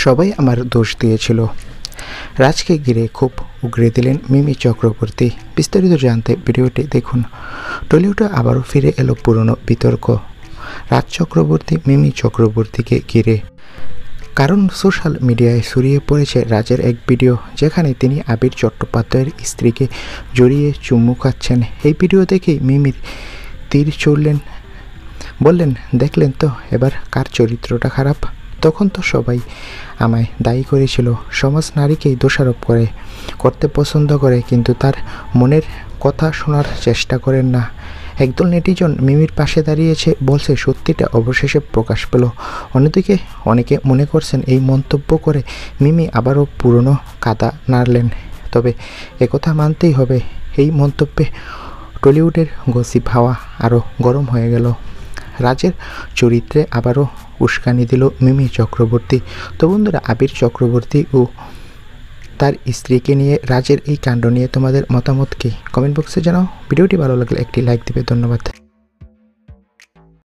সবাই আমার দোষ দিয়েছিল। রাজকে ঘিরে খুব উগরে দিলেন মিমি চক্রবর্তী। বিস্তারিত জানতে ভিডিওটি দেখুন। টলিউডে আবারও ফিরে এলো পুরনো বিতর্ক রাজ চক্রবর্তী মিমি চক্রবর্তীকে ঘিরে। কারণ সোশ্যাল মিডিয়ায় ছড়িয়ে পড়েছে রাজের এক ভিডিও, যেখানে তিনি আবির চট্টোপাধ্যায়ের স্ত্রীকে জড়িয়ে চুমু খাচ্ছেন। এই ভিডিও দেখেই মিমির তীর চড়লেন, বললেন, দেখলেন তো এবার কার চরিত্রটা খারাপ। তখন তো সবাই আমায় দায়ী করেছিল। সমাজ নারীকেই দোষারোপ করতে পছন্দ করে, কিন্তু তার মনের কথা শোনার চেষ্টা করেন না। একদল নেটিজন মিমির পাশে দাঁড়িয়েছে, বলছে সত্যিটা অবশেষে প্রকাশ পেল। অন্যদিকে অনেকে মনে করছেন এই মন্তব্য করে মিমি আবারও পুরনো কাদা নাড়লেন। তবে একথা মানতেই হবে, এই মন্তব্যে টলিউডের গসিপ হাওয়া আরও গরম হয়ে গেল। রাজের চরিত্রে আবারও উস্কানি দিল মিমি চক্রবর্তী। তো বন্ধুরা, আবির চক্রবর্তী ও তার স্ত্রীকে নিয়ে রাজের এই কাণ্ড নিয়ে তোমাদের মতামত কি? কমেন্ট বক্সে জানাও। ভিডিওটি ভালো লাগলে একটি লাইক দিবে। ধন্যবাদ।